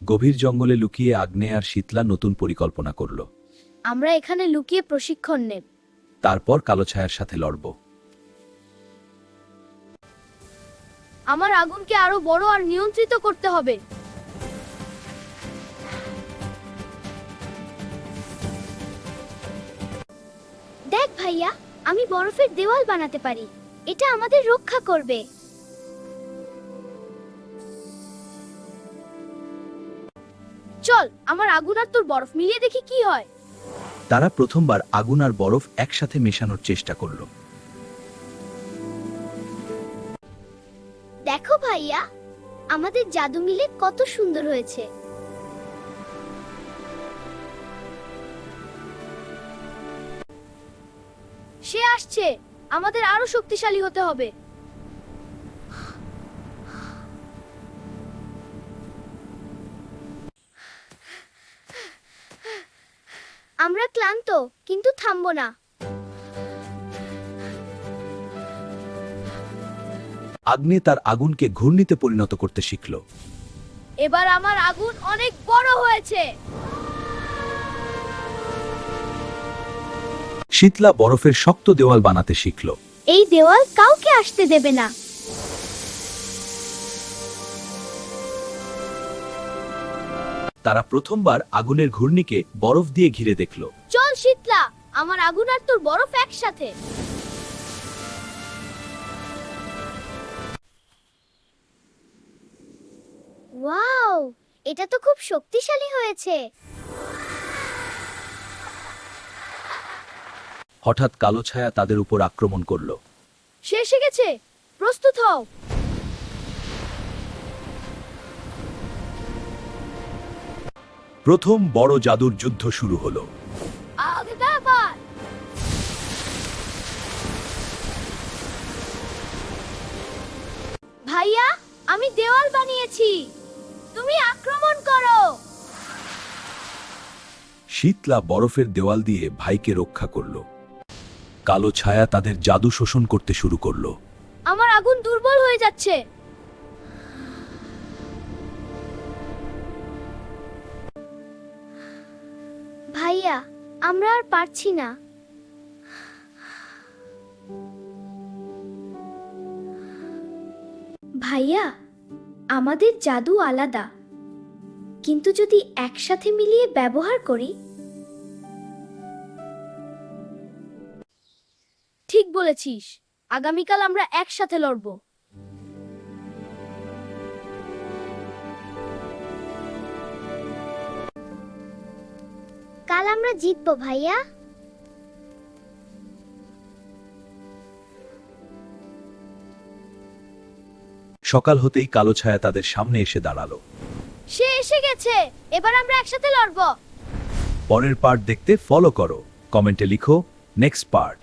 গভীর জঙ্গলে লুকিয়ে আগ্নেয় আর শীতলা নতুন পরিকল্পনা করল। আমরা এখানে লুকিয়ে প্রশিক্ষণ নেব। তারপর কালো ছায়ার সাথে লড়ব। আমার আগুনকে আরো বড় আর নিয়ন্ত্রিত করতে হবে। দেখ ভাইয়া, আমি বরফের দেওয়াল বানাতে পারি। এটা আমাদের রক্ষা করবে। চল, আমার আগুন আর তোর বরফ মিলিয়ে দেখি কি হয়। তারা প্রথমবার আগুন আর বরফ একসাথে মেশানোর চেষ্টা করল। দেখো ভাইয়া, আমাদের জাদু মিলে কত সুন্দর হয়েছে। সে আসছে, আমাদের আরো শক্তিশালী হতে হবে। আমরা ক্লান্ত, কিন্তু থামবো না। আগ্নে তার আগুনকে ঘূর্ণিতে পরিণত করতে শিখল। এবার আমার আগুন অনেক বড় হয়েছে। শীতলা বরফের শক্ত দেওয়াল বানাতে শিখল। এই দেওয়াল কাউকে আসতে দেবে না। তারা প্রথমবার আগুনের ঘূর্ণিকে বরফ দিয়ে ঘিরে দেখল। চল শীতলা, আমার আগুন আর তোর বরফ একসাথে। ওয়াও, এটা তো খুব শক্তিশালী হয়েছে। হঠাৎ কালো ছায়া তাদের উপর আক্রমণ করল। সে এসে গেছে, প্রস্তুত হও। প্রথম বড় জাদুর যুদ্ধ শুরু হলো। আগে ব্যাপার। ভাইয়া, আমি দেওয়াল বানিয়েছি, তুমি আক্রমণ করো। শীতলা বরফের দেওয়াল দিয়ে ভাইকে রক্ষা করল। কালো ছায়া তাদের জাদু শোষণ করতে শুরু করলো। আমার আগুন দুর্বল হয়ে যাচ্ছে। ভাইয়া, আমরা আর পারছি না। ভাইয়া, আমাদের জাদু আলাদা, কিন্তু যদি একসাথে মিলিয়ে ব্যবহার করি। ঠিক বলেছিস, আগামীকাল আমরা একসাথে লড়ব। কাল আমরা জিতবো ভাইয়া। সকাল হতেই কালো ছায়া তাদের সামনে এসে দাঁড়ালো। সে এসে গেছে, এবার আমরা একসাথে লড়ব। পরের পার্ট দেখতে ফলো করো, কমেন্টে লিখো নেক্সট পার্ট।